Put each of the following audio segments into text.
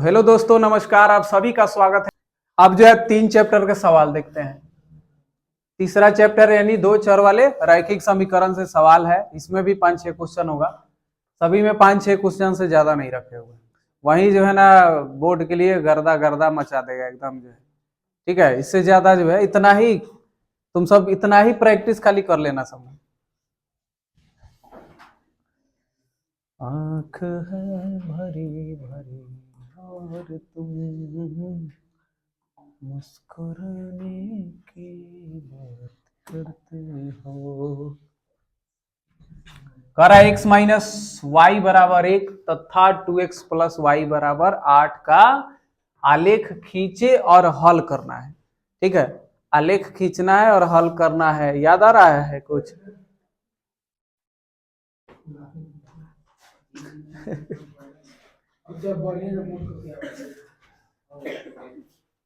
तो हेलो दोस्तों, नमस्कार। आप सभी का स्वागत है। अब जो है 3 चैप्टर के सवाल देखते हैं। तीसरा चैप्टर यानी 2 चर वाले रैखिक समीकरण से सवाल है। इसमें भी 5-6 क्वेश्चन होगा। सभी में 5-6 क्वेश्चन से ज्यादा नहीं रखे हुए। वही जो है ना, बोर्ड के लिए गर्दा गर्दा मचा देगा एकदम जो है। ठीक है, इससे ज्यादा जो है इतना ही, तुम सब इतना ही प्रैक्टिस खाली कर लेना सब। आँख है भरी भरी और तुम मुस्कुराने की बात करते हो। करा x माइनस वाई बराबर 1 तथा 2x प्लस वाई बराबर 8 का आलेख खींचे और हल करना है। ठीक है, आलेख खींचना है और हल करना है। याद आ रहा है कुछ?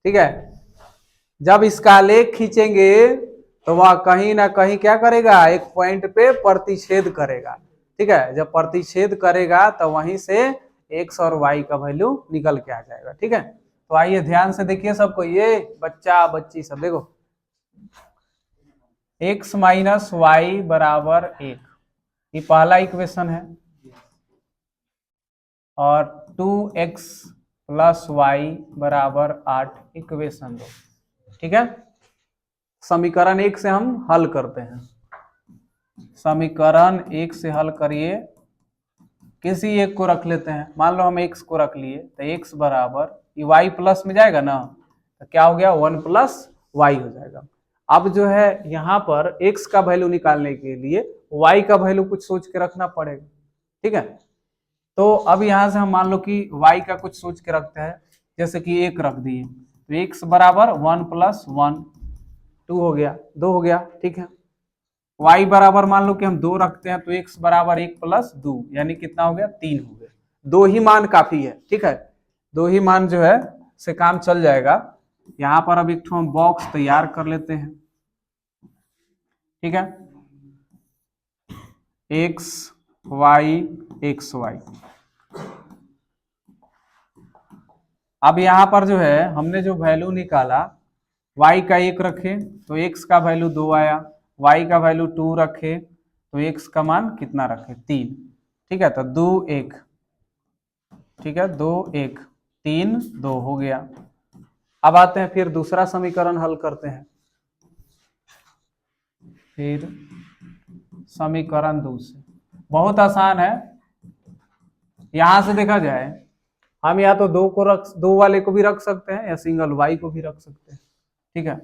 ठीक है, जब इसका आलेख खींचेंगे तो वह कहीं ना कहीं क्या करेगा, एक पॉइंट पे प्रतिच्छेद करेगा। ठीक है, जब प्रतिच्छेद करेगा तो वहीं से x और y का वैल्यू निकल के आ जाएगा। ठीक है, तो आइए ध्यान से देखिए सबको, ये बच्चा बच्ची सब देखो। x माइनस वाई बराबर 1, ये पहला इक्वेशन है, और 2x प्लस वाई बराबर 8 इक्वेशन 2। ठीक है, समीकरण 1 से हम हल करते हैं। समीकरण 1 से हल करिए, किसी एक को रख लेते हैं। मान लो हम x को रख लिए तो x बराबर, ये y प्लस में जाएगा ना, तो क्या हो गया, 1 प्लस वाई हो जाएगा। अब जो है यहाँ पर x का वैल्यू निकालने के लिए y का वैल्यू कुछ सोच के रखना पड़ेगा। ठीक है, तो अब यहाँ से हम मान लो कि y का कुछ सोच के रखते हैं, जैसे कि 1 रख दिए तो x बराबर 1 प्लस 1, 2 हो गया, 2 हो गया। ठीक है, y बराबर मान लो कि हम 2 रखते हैं तो x बराबर 1 प्लस 2, यानी कितना हो गया, 3 हो गया। 2 ही मान काफी है। ठीक है, 2 ही मान जो है से काम चल जाएगा। यहाँ पर अब एक ठो हम बॉक्स तैयार कर लेते हैं। ठीक है, x y x y। अब यहाँ पर जो है हमने जो वैल्यू निकाला, y का 1 रखे तो x का वैल्यू 2 आया, y का वैल्यू 2 रखे तो x का मान कितना रखे, 3। ठीक है, तो 2 1, ठीक है, 2 1 3 2 हो गया। अब आते हैं फिर दूसरा समीकरण हल करते हैं। फिर समीकरण 2 से बहुत आसान है। यहां से देखा जाए, हम या तो 2 को रख, 2 वाले को भी रख सकते हैं या सिंगल y को भी रख सकते हैं। ठीक है,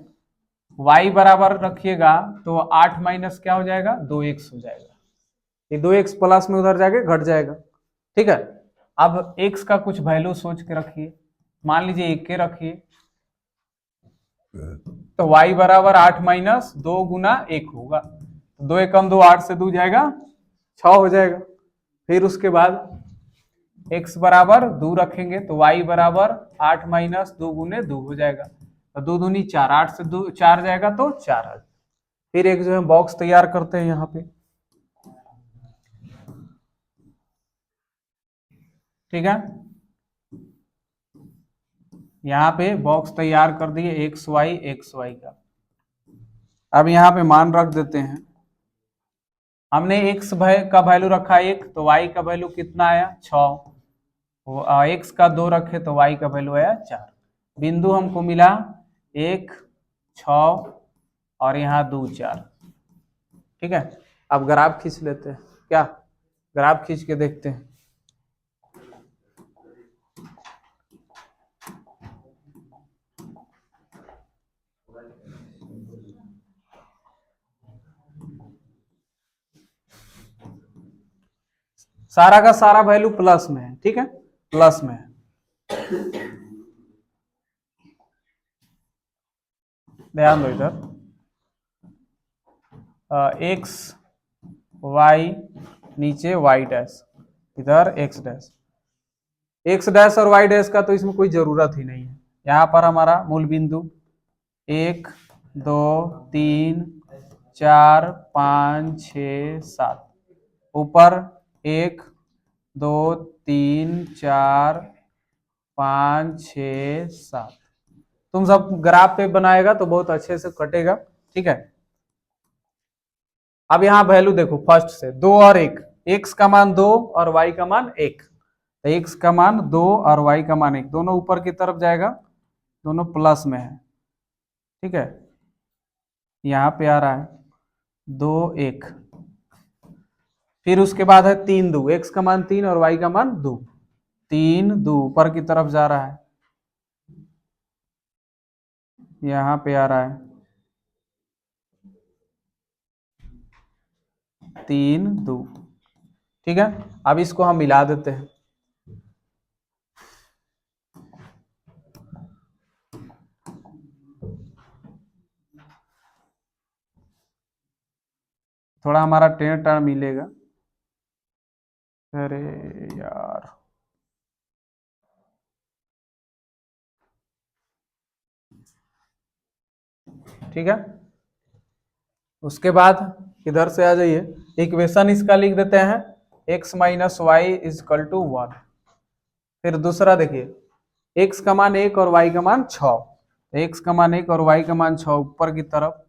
y बराबर रखिएगा तो 8 माइनस क्या हो जाएगा, 2x हो जाएगा। ये 2x प्लस में उधर जाके घट जाएगा। ठीक है, अब x का कुछ वैल्यू सोच के रखिए, मान लीजिए 1 के रखिए, तो y बराबर 8 माइनस 2 गुना 1 होगा। 2 एकम 2, 8 से 2 जाएगा 6 हो जाएगा। फिर उसके बाद x बराबर 2 रखेंगे तो y बराबर 8 माइनस 2 गुने 2 हो जाएगा, तो 2 दूनी 4, 8 से 2 4 जाएगा तो 4 आ जाएगा। फिर एक जो है बॉक्स तैयार करते हैं यहाँ पे। ठीक है, यहाँ पे बॉक्स तैयार कर दिए एक्स वाई का। अब यहाँ पे मान रख देते हैं। हमने x का वैल्यू रखा 1 तो y का वैल्यू कितना आया, 6। x का 2 रखे तो y का वैल्यू आया 4। बिंदु हमको मिला 1 6 और यहाँ 2 4। ठीक है, अब ग्राफ खींच लेते हैं। क्या ग्राफ खींच के देखते हैं। सारा का सारा वैल्यू प्लस में है। ठीक है, प्लस में है। ध्यान दो इधर, एक्स वाई नीचे वाई डैश, इधर एक्स डैश। एक्स डैश और वाई डैश का तो इसमें कोई जरूरत ही नहीं है। यहाँ पर हमारा मूल बिंदु 1 2 3 4 5 6 7, ऊपर 1 2 3 4 5 6 7। तुम सब ग्राफ पे बनाएगा तो बहुत अच्छे से कटेगा, ठीक है। अब यहाँ वैल्यू देखो फर्स्ट से 2 और 1, x का मान 2 और y का मान 1, तो x का मान 2 और y का मान 1 दोनों ऊपर की तरफ जाएगा, दोनों प्लस में है, ठीक है। यहाँ पे आ रहा है 2 1, फिर उसके बाद है 3 2, x का मान 3 और y का मान 2, 3 2 ऊपर की तरफ जा रहा है, यहाँ पे आ रहा है 3 2, ठीक है। अब इसको हम मिला देते हैं, थोड़ा हमारा टेढ़ टर्म मिलेगा। अरे यार, ठीक है। उसके बाद इधर से आ जाइए, इक्वेशन इसका लिख देते हैं x minus Y equal to 1। फिर दूसरा देखिए x का मान 1 और y का मान 6, x का मान 1 और y का मान 6 ऊपर की तरफ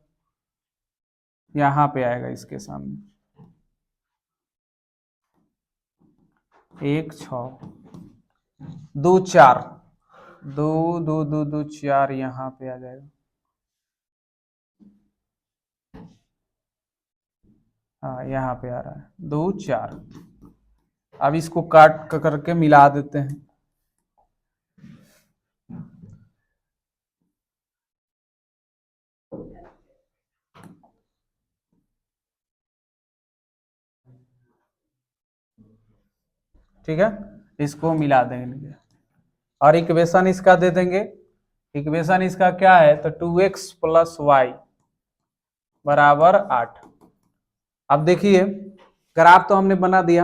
यहाँ पे आएगा, इसके सामने 1 6 2 4, 2 2 2 2 4 यहाँ पे आ जाएगा, हाँ यहाँ पे आ रहा है 2 4। अब इसको काट करके मिला देते हैं, ठीक है। इसको मिला देंगे और इक्वेशन इसका दे देंगे, इक्वेशन इसका क्या है, तो 2x प्लस वाई बराबर 8। अब देखिए ग्राफ तो हमने बना दिया,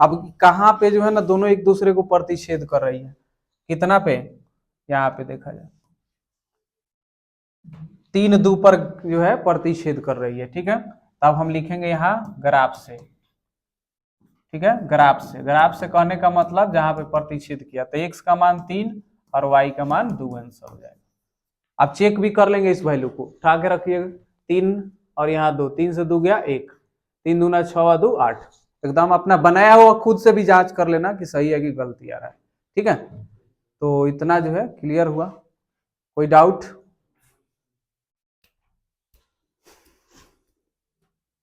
अब कहाँ पे जो है ना दोनों एक दूसरे को प्रतिच्छेद कर रही है, कितना पे, यहाँ पे देखा जाए 3 2 पर जो है प्रतिच्छेद कर रही है, ठीक है। तब हम लिखेंगे यहाँ ग्राफ से, ठीक है, ग्राफ से कहने का मतलब जहां पे प्रतिच्छेद किया, तो x का मान 3 और y का मान 2 आंसर हो जाएगा। अब चेक भी कर लेंगे इस वैल्यू को, उठा के रखिएगा 3 और यहाँ 2, 3 से 2 गया 1, 3 दूना 6 और 2 8, एकदम अपना बनाया हुआ खुद से भी जांच कर लेना कि सही है कि गलती आ रहा है, ठीक है। तो इतना जो है क्लियर हुआ, कोई डाउट?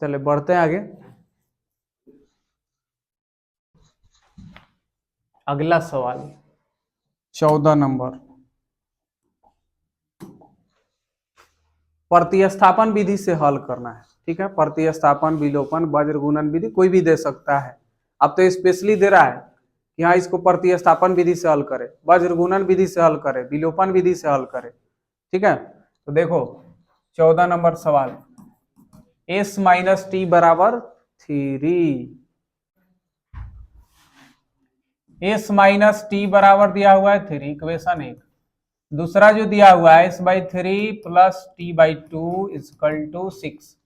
चले बढ़ते हैं आगे। अगला सवाल 14 नंबर, प्रतिस्थापन विधि से हल करना है, ठीक है। प्रतिस्थापन, विलोपन, वज्र गुणन विधि कोई भी दे सकता है। अब तो स्पेशली दे रहा है कि हाँ इसको प्रतिस्थापन विधि से हल करे, वज्र गुणन विधि से हल करे, विलोपन विधि से हल करे, ठीक है। तो देखो 14 नंबर सवाल, s माइनस टी बराबर 3, s माइनस टी बराबर दिया हुआ है 3, इक्वेशन 1। दूसरा जो दिया हुआ है s by 3 plus T by 2 equal to 6।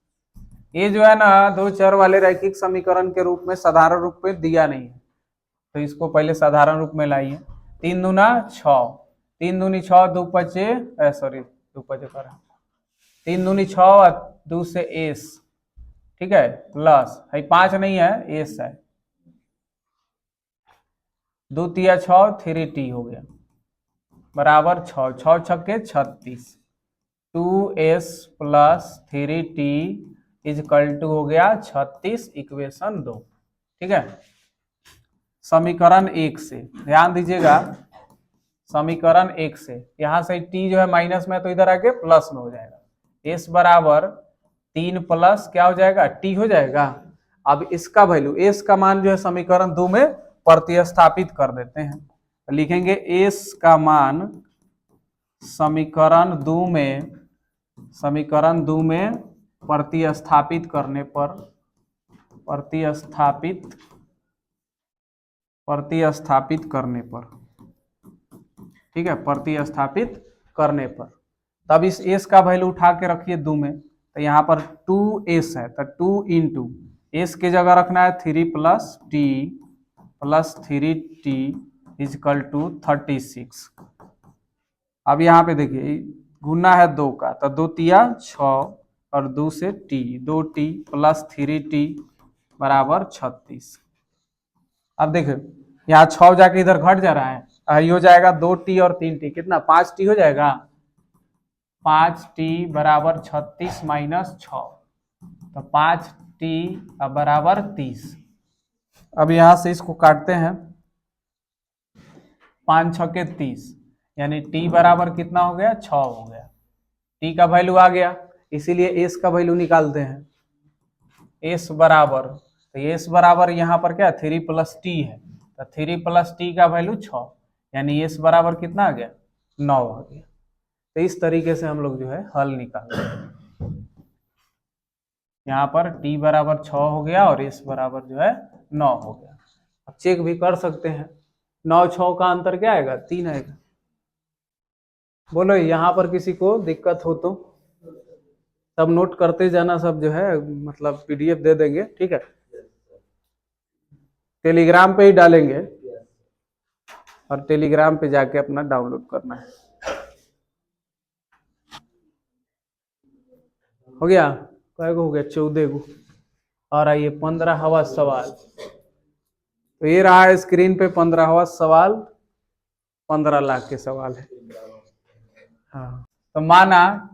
ये जो है ना दो चर वाले रैखिक समीकरण के रूप में साधारण रूप में दिया नहीं है, तो इसको पहले साधारण रूप में लाइए। 3 दूना 6, 3 दूनी 6, 2 पचे सॉरी 2 पचे कर 3 दूनी 6 2 से एस, ठीक है, प्लस है 5 नहीं है एस है, 2 तिया 6 3 टी हो गया बराबर 6, 6 छक्के 36, 2s plus 3t equal to हो गया 36, इक्वेशन 2, ठीक है। समीकरण 1 से ध्यान दीजिएगा, समीकरण 1 से यहां से t जो है माइनस में तो इधर आके प्लस में हो जाएगा, s बराबर 3 प्लस क्या हो जाएगा t हो जाएगा। अब इसका वैल्यू s का मान जो है समीकरण 2 में प्रतिस्थापित कर देते हैं, लिखेंगे s का मान समीकरण 2 में प्रतिस्थापित करने पर, प्रतिस्थापित करने पर, ठीक है, प्रतिस्थापित करने पर, तब इस s का वैल्यू उठा के रखिए 2 में, तो यहाँ पर 2s है, तो 2 इंटू एस के जगह रखना है 3 plus T plus 3t equal to 36। अब यहाँ पे देखिए गुना है 2 का, तो 2 तिया 6 और 2 से टी, 2t प्लस 3t बराबर 36। अब देखो यहाँ 6 जाके इधर घट जा रहा है, ये हो जाएगा 2t और 3t, कितना 5t हो जाएगा। 5t बराबर 36 माइनस 6, तो 5t बराबर 30। अब यहां से इसको काटते हैं, 5 छके 30, यानी t बराबर कितना हो गया 6 हो गया। t का वैल्यू आ गया, इसीलिए s का वैल्यू निकालते हैं। s बराबर, तो s बराबर यहाँ पर क्या 3 प्लस t है, तो 3 प्लस t का वैल्यू 6, यानी s बराबर कितना आ गया 9 आ गया। तो इस तरीके से हम लोग जो है हल निकालते हैं। यहाँ पर t बराबर 6 हो गया और s बराबर जो है 9 हो गया। अब चेक भी कर सकते हैं, 9 6 का अंतर क्या आएगा 3 आएगा। बोलो यहाँ पर किसी को दिक्कत हो तो सब नोट करते जाना, सब जो है मतलब पीडीएफ दे देंगे, ठीक है, टेलीग्राम पे ही डालेंगे और टेलीग्राम पे जाके अपना डाउनलोड करना है। हो गया, कई गो हो गया 14 गो। और आइए 15वां सवाल, तो ये रहा है स्क्रीन पे 15वां सवाल, 15 लाख के सवाल है। हाँ, तो माना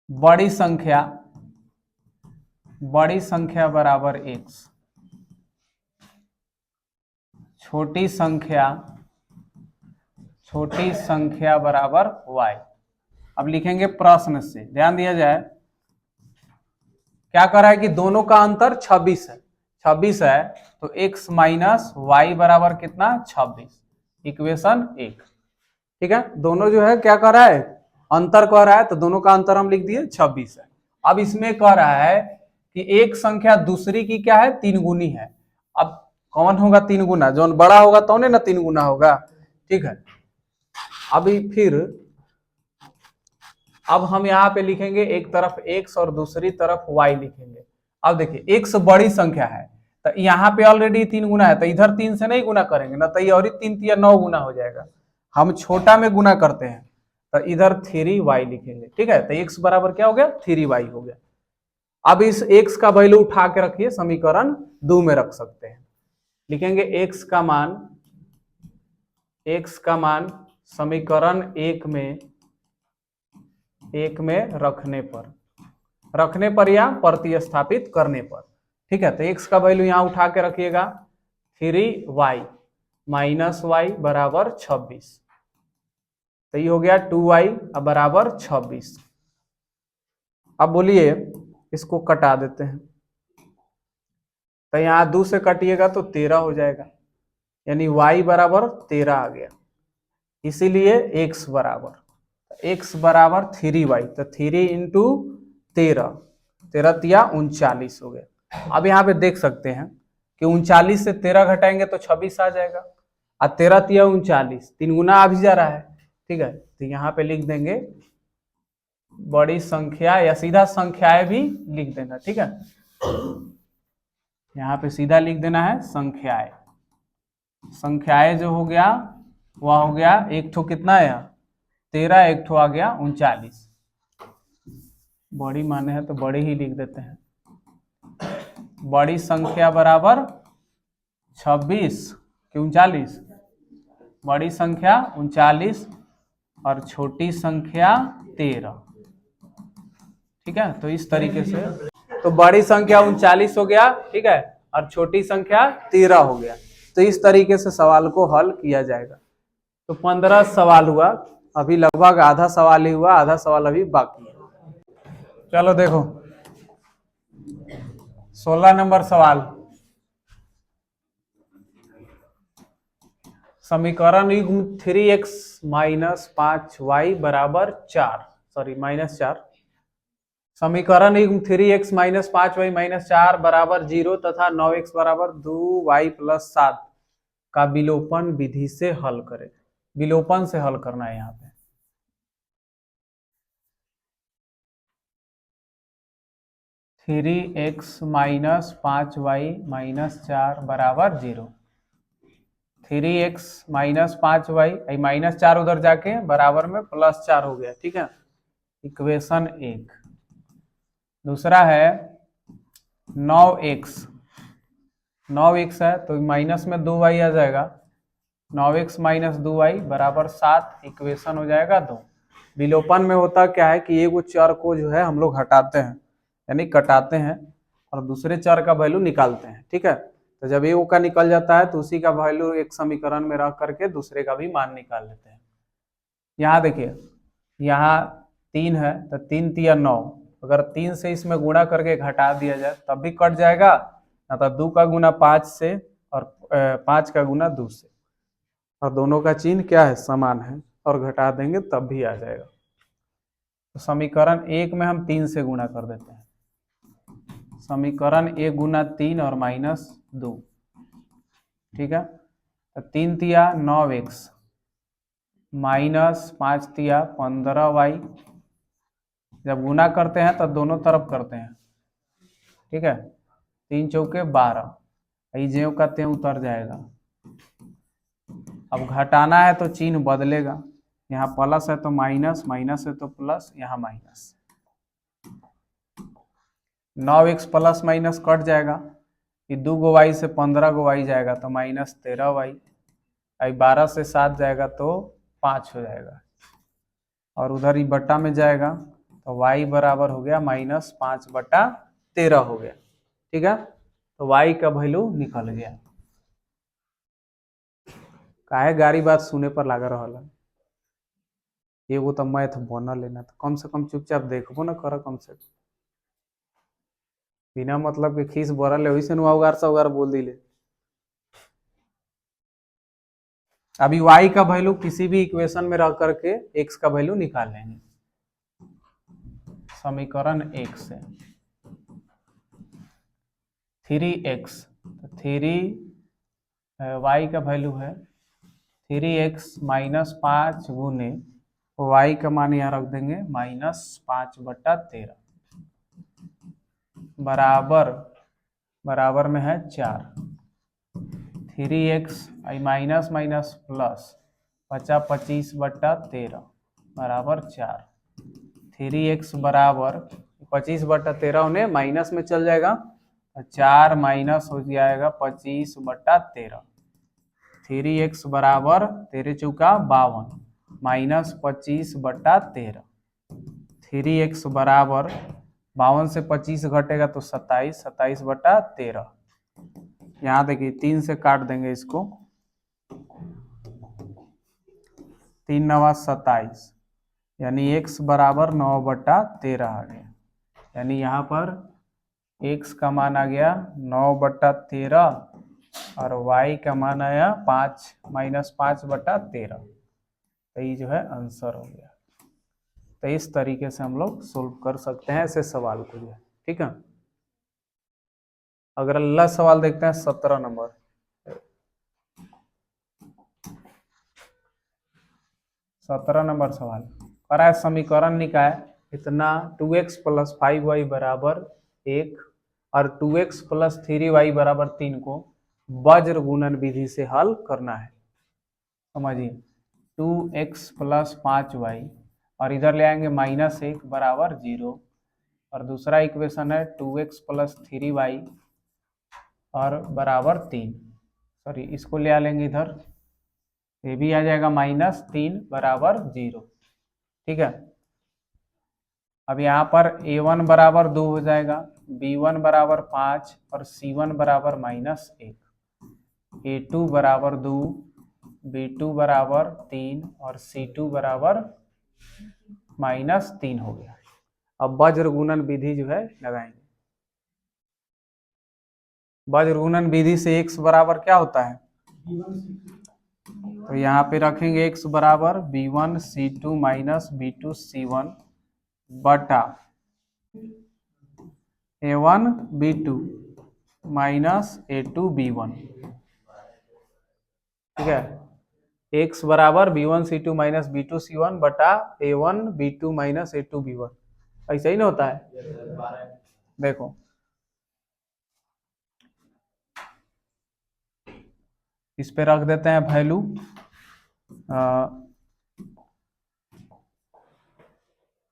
बड़ी संख्या बराबर x, छोटी संख्या बराबर y। अब लिखेंगे प्रश्न से, ध्यान दिया जाए क्या कर रहा है कि दोनों का अंतर 26 है, 26 है, तो x माइनस वाई बराबर कितना 26, इक्वेशन 1। ठीक है, दोनों जो है क्या कर रहा है अंतर कर रहा है, तो दोनों का अंतर हम लिख दिए 26 है। अब इसमें कह रहा है कि एक संख्या दूसरी की क्या है 3 गुनी है। अब कौन होगा 3 गुना, जो बड़ा होगा तो ना 3 गुना होगा, ठीक है। अभी फिर अब हम यहाँ पे लिखेंगे एक तरफ x और दूसरी तरफ y लिखेंगे। अब देखिए x बड़ी संख्या है, तो यहाँ पे ऑलरेडी 3 गुना है, तो इधर 3 से नहीं गुना करेंगे ना, तो ये और 3 तिया 9 गुना हो जाएगा। हम छोटा में गुना करते हैं, तो इधर 3y लिखेंगे, ठीक है। तो x बराबर क्या हो गया 3y हो गया। अब इस x का वैल्यू उठा के रखिए, समीकरण 2 में रख सकते हैं। लिखेंगे x का मान समीकरण 1 में रखने पर या प्रतिस्थापित करने पर, ठीक है। तो x का वैल्यू यहां उठा के रखिएगा, 3y माइनस वाई बराबर 26, तो ये हो गया 2y बराबर 26। अब बोलिए इसको कटा देते हैं, तो यहाँ 2 से कटिएगा तो 13 हो जाएगा, यानी y बराबर 13 आ गया। इसीलिए x बराबर 3y, तो 3 इंटू 13, 13 तिया 39 हो गया। अब यहाँ पे देख सकते हैं कि 39 से 13 घटाएंगे तो 26 आ जाएगा, और 13 तिया 39, 3 गुना आ भी जा रहा है, ठीक है। तो यहाँ पे लिख देंगे बड़ी संख्या, या सीधा संख्याएं भी लिख देना, ठीक है। यहाँ पे सीधा लिख देना है संख्याएं जो हो गया वह हो गया, एक ठो कितना है 13, एक ठो आ गया 39। बड़ी माने है तो बड़ी ही लिख देते हैं, बड़ी संख्या बराबर 26 कि 39, बड़ी संख्या 39 और छोटी संख्या 13, ठीक है। तो इस तरीके से, तो बड़ी संख्या 39 हो गया, ठीक है, और छोटी संख्या 13 हो गया। तो इस तरीके से सवाल को हल किया जाएगा। तो 15 सवाल हुआ, अभी लगभग आधा सवाल ही हुआ, आधा सवाल अभी बाकी है। चलो देखो 16 नंबर सवाल, समीकरण युग्म 3x माइनस 5y बराबर 4, सॉरी माइनस 4, समीकरण युग्म 3x माइनस 5y माइनस 4 बराबर 0 तथा 9x बराबर 2y प्लस 7 का विलोपन विधि से हल करें। विलोपन से हल करना है यहाँ पे। 3x माइनस 5y माइनस 4 बराबर 0। 3x माइनस 5y माइनस 4 उधर जाके बराबर में +4 हो गया, ठीक है, इक्वेशन 1। दूसरा है 9x, 9x है तो माइनस में 2y आ जाएगा, 9x माइनस 2y बराबर 7, इक्वेशन हो जाएगा 2। विलोपन में होता क्या है कि एक चर को जो है हम लोग हटाते हैं यानी कटाते हैं और दूसरे चर का वैल्यू निकालते हैं, ठीक है। तो जब ए का निकल जाता है तो उसी का वैल्यू एक समीकरण में रख करके दूसरे का भी मान निकाल लेते हैं। यहाँ देखिए, यहाँ 3 है तो 3 तिया 9, अगर 3 से इसमें गुणा करके घटा दिया जाए तब भी कट जाएगा, ना तो 2 का गुना 5 से और 5 का गुना 2 से, और दोनों का चिन्ह क्या है, समान है, और घटा देंगे तब भी आ जाएगा। तो समीकरण 1 में हम 3 से गुणा कर देते हैं, समीकरण 1 गुना 3 और माइनस 2, ठीक है। तो 3 तिया 9x माइनस 5 तिया 15y, जब गुना करते हैं तो दोनों तरफ करते हैं, ठीक है, 3 चौके 12, ज्यों का त्यों उतर जाएगा। अब घटाना है तो चिन्ह बदलेगा, यहाँ प्लस है तो माइनस, माइनस है तो प्लस, यहाँ minus. 9x plus minus cut जाएगा, ये 2 गो y से 15 गो y जाएगा तो माइनस 13y, 12 से 7 जाएगा तो 5 हो जाएगा, और उधर ही बट्टा में जाएगा तो y बराबर हो गया माइनस 5/13 हो गया, ठीक है। तो y का वैल्यू निकल गया। काहे गाड़ी बात सुने पर लगा रहा है, एगो तो मैथ बना लेना, तो कम से कम चुपचाप देखबो ना कर, कम से कम बिना मतलब के खीस बरल वैसे उगार से उगार बोल दिले। अभी y का वैल्यू किसी भी इक्वेशन में रह करके x का वैल्यू निकाल लेंगे समीकरण 1 से। 3x, 3 y का वैल्यू है 3x माइनस 5 गुने y का मान यहाँ रख देंगे माइनस 5/13 बराबर में है 4। 3x माइनस माइनस प्लस 25/13 बराबर 4। 3x बराबर 25/13 उन्हें माइनस में चल जाएगा, 4 माइनस हो जाएगा 25/13। 3x बराबर 13 चौका 52 माइनस 25/13। 3x बराबर 52 से 25 घटेगा तो 27, 27/13। यहाँ देखिए 3 से काट देंगे इसको, 3 9 27, यानी x बराबर 9/13 आ गया, यानी यहाँ पर x का मान आ गया 9/13 और y का मान आया 5 माइनस 5/13। तो ये जो है आंसर हो गया। तो इस तरीके से हम लोग सोल्व कर सकते हैं ऐसे सवाल को जो है, ठीक है। अगर अगला सवाल देखते हैं 17 नंबर। 17 नंबर सवाल कर रहा है समीकरण निकाय इतना 2x प्लस 5y बराबर 1 और 2x प्लस 3y बराबर 3 को वज्र गुणन विधि से हल करना है। समझिए 2x प्लस 5y और इधर ले आएंगे -1 बराबर 0, और दूसरा इक्वेशन है 2x प्लस 3y और बराबर 3, सॉरी इसको ले आ लेंगे इधर, ये भी आ जाएगा -3 बराबर 0, ठीक है। अब यहाँ पर a1 बराबर 2 हो जाएगा, b1 बराबर 5 और c1 बराबर -1, a2 बराबर 2, b2 बराबर 3 और c2 बराबर -3 हो गया। अब वज्र गुणन विधि जो है लगाएंगे। वज्र गुणन विधि से x बराबर क्या होता है, तो यहाँ पे रखेंगे x बराबर b1 c2 minus b2 c1 बटा a1 b2 minus a2 b1, ठीक है। x बराबर b1 c2 minus b2 c1 बटा a1 b2 minus a2 b1, ऐसा ही ना होता है। देखो इस पे रख देते हैं वैल्यू।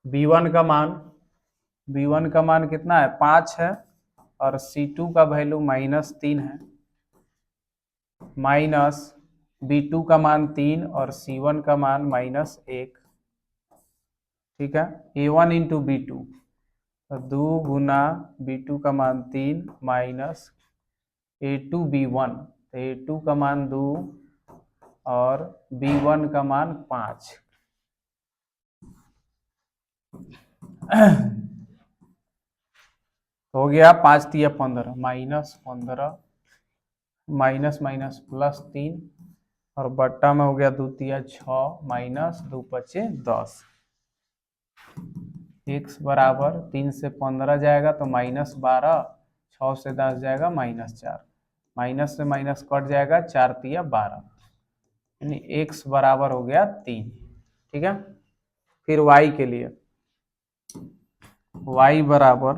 B1 का मान, B1 का मान कितना है 5 है, और C2 का वैल्यू -3 है, माइनस B2 का मान 3 और C1 का मान -1। ठीक है, A1 इंटू B2, तो 2 गुना B2 का मान 3 माइनस A2 B1, तो A2 का मान 2 और B1 का मान 5। हो गया 5 तिया 15, -15 माइनस माइनस +3 और बट्टा में हो गया 2 तिया 6 माइनस 2 पचे 10। x बराबर 3 से 15 जाएगा तो -12, 6 से 10 जाएगा -4, माइनस से माइनस कट जाएगा 4 तिया 12, यानी x बराबर हो गया 3। ठीक है, फिर y के लिए y बराबर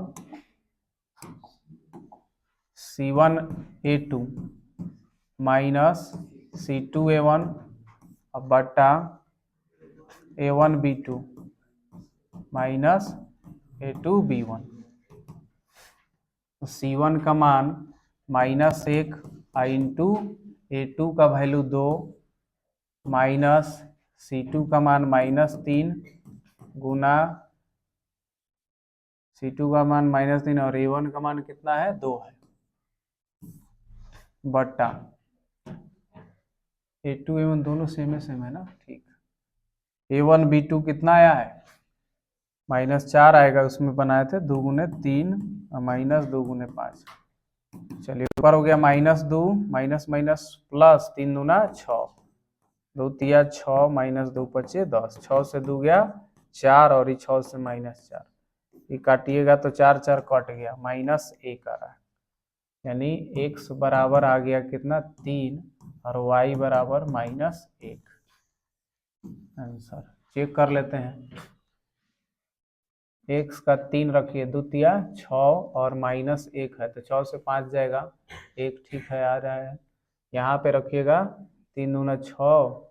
C1A2 माइनस C2A1 बटा A1B2 माइनस A2B1। तो C1 का मान -1 इंटू A2 का वैल्यू 2 माइनस C2 का मान -3 गुना C2 का मान -3 और A1 का मान कितना है 2 है, बट्टा A2 A1 दोनों सेम है ना। ठीक, A1B2 कितना आया है -4 आएगा, उसमें बनाए थे 2 गुने 3 और माइनस 2 गुने 5। चलिए ऊपर हो गया -2 माइनस माइनस प्लस 3 दूना 6, 2 तिया 6 माइनस 2 पचे 10, 6 से 2 गया 4 और 6 से -4, ये काटिएगा तो 4 4 कट गया, -1 आ रहा है, यानी x बराबर आ गया कितना 3 और y बराबर -1। आंसर चेक कर लेते हैं, x का 3 रखिए, 2 तिया 6 और -1 है तो 6 से 5 जाएगा 1, ठीक है आ रहा है। यहाँ पे रखिएगा 3 दूना 6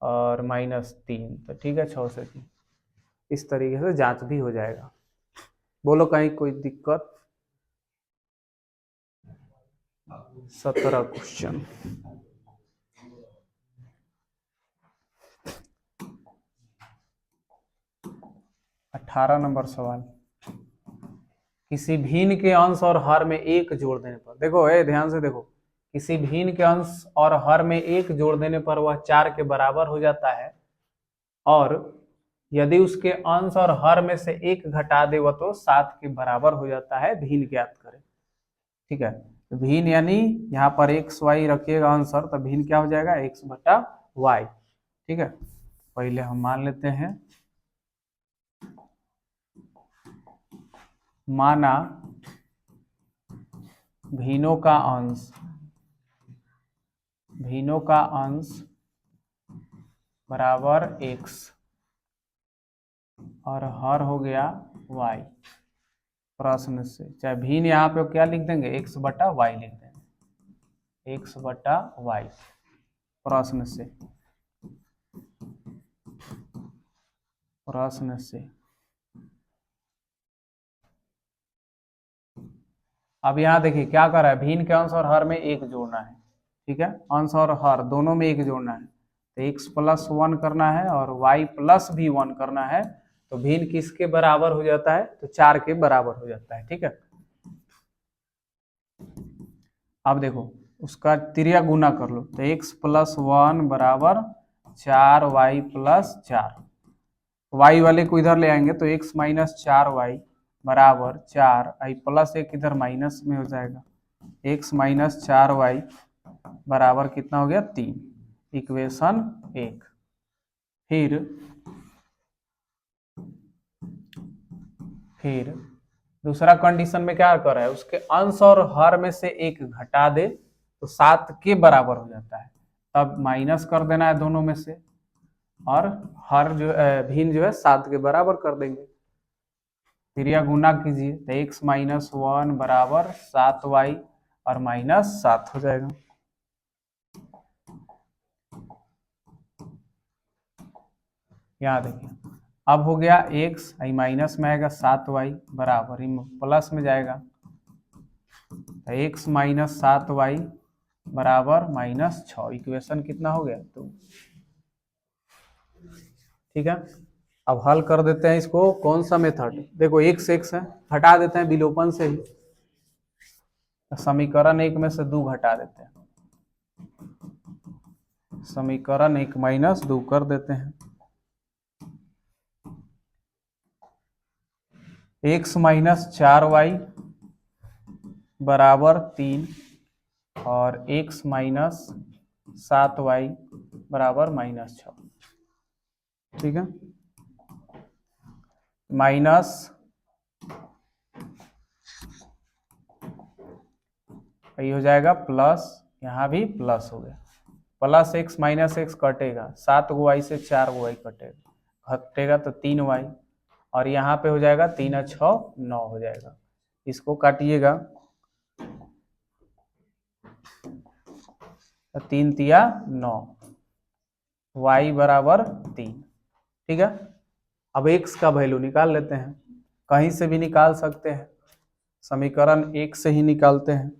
और -3, तो ठीक है 6 से 3, इस तरीके से जांच भी हो जाएगा। बोलो कहीं कोई दिक्कत? 17 क्वेश्चन। 18 नंबर सवाल, किसी भिन्न के अंश और हर में 1 जोड़ देने पर, देखो ध्यान से देखो, किसी भिन्न के अंश और हर में 1 जोड़ देने पर वह 4 के बराबर हो जाता है, और यदि उसके अंश और हर में से 1 घटा दे वह तो 7 के बराबर हो जाता है। भिन्न ज्ञात करें। ठीक है, तो भिन्न यानी यहाँ पर x y रखिएगा आंसर, तो भिन्न क्या हो जाएगा x बटा y। ठीक है, पहले हम मान लेते हैं, माना भिन्नों का अंश बराबर x और हर हो गया y। प्रश्न से चाहे भिन्न यहाँ पे क्या लिख देंगे x बटा y लिख देंगे, x बटा y। प्रश्न से अब यहाँ देखिए क्या कर रहा है, भिन्न के अंश और हर में 1 जोड़ना है। ठीक है, अंश और हर दोनों में 1 जोड़ना है, तो x + 1 करना है और y + भी 1 करना है, तो भिन्न किसके बराबर हो जाता है, तो 4 के बराबर हो जाता है। ठीक है, अब देखो उसका त्रिया गुना कर लो, तो x + 1 बराबर 4y + 4, y वाले को इधर ले आएंगे तो x - 4y बराबर 4, आई +1 इधर माइनस में हो जाएगा, x - 4y बराबर कितना हो गया 3, इक्वेशन 1। फिर दूसरा कंडीशन में क्या कर रहा है, उसके अंश और हर में से 1 घटा दे तो 7 के बराबर हो जाता है, तब माइनस कर देना है दोनों में से, और हर जो भिन्न जो है 7 के बराबर कर देंगे। फिर यह गुना कीजिए तो x माइनस 1 बराबर 7y और माइनस 7 हो जाएगा। यहाँ देखिए अब हो गया x माइनस में आएगा 7y बराबर प्लस में जाएगा तो x माइनस 7y बराबर माइनस 6। इक्वेशन कितना हो गया? तो ठीक है, अब हल कर देते हैं इसको। कौन सा मेथड? देखो x x है, हटा देते हैं विलोपन से ही। समीकरण 1 में से 2 घटा देते हैं, समीकरण 1 माइनस 2 कर देते हैं। x माइनस 4y बराबर 3 और x माइनस 7y बराबर माइनस 6। ठीक है, माइनस ये हो जाएगा प्लस, यहाँ भी प्लस हो गया, प्लस x माइनस x कटेगा, 7 गो y से 4 गो y कटेगा, घटेगा तो 3y और यहाँ पे हो जाएगा 3 और 6 9 हो जाएगा। इसको काटिएगा, 3 तिया 9, y बराबर 3। ठीक है, अब x का वैल्यू निकाल लेते हैं, कहीं से भी निकाल सकते हैं, समीकरण 1 से ही निकालते हैं।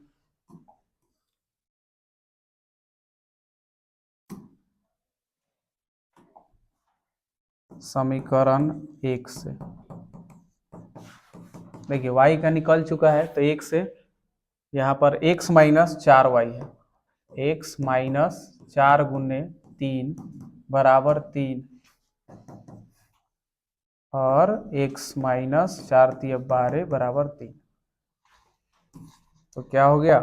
समीकरण 1 से देखिए y का निकल चुका है तो 1 से यहाँ पर x माइनस 4y है, x माइनस 4 गुने 3 बराबर 3 और x माइनस 4 तिया 12 बराबर 3। तो क्या हो गया?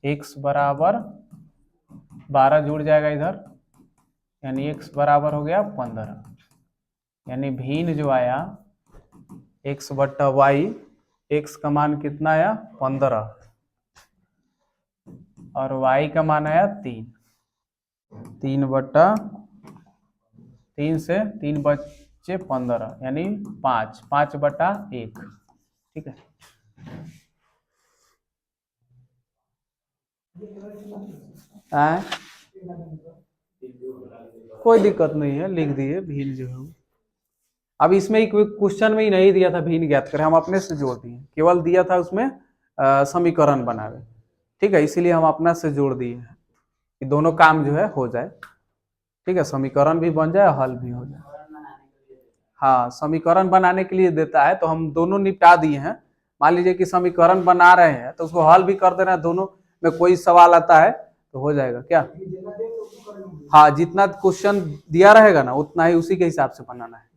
x बराबर 12 जुड़ जाएगा इधर, यानी x बराबर हो गया 15, यानी भिन्न जो आया x बट्टा y, x का मान कितना आया? 15 और y का मान आया 3, 3 बट्टा 3 से 3 बच्चे 15 यानी 5, 5 बटा 1। ठीक है, कोई दिक्कत नहीं है, लिख दिए भिन्न जो है। अब इसमें क्वेश्चन में ही नहीं दिया था भिन्न ज्ञात करें, हम अपने से जोड़ दिए, केवल दिया था उसमें समीकरण बनावे। ठीक है, इसीलिए हम अपना से जोड़ दिए हैं कि दोनों काम जो है हो जाए। ठीक है, समीकरण भी बन जाए, हल भी हो जाए। हाँ, समीकरण बनाने के लिए देता है तो हम दोनों निपटा दिए हैं। मान लीजिए कि समीकरण बना रहे हैं तो उसको हल भी कर देना है, दोनों में कोई सवाल आता है तो हो जाएगा। क्या? हाँ, जितना क्वेश्चन दिया रहेगा ना उतना ही उसी के हिसाब से बनाना है।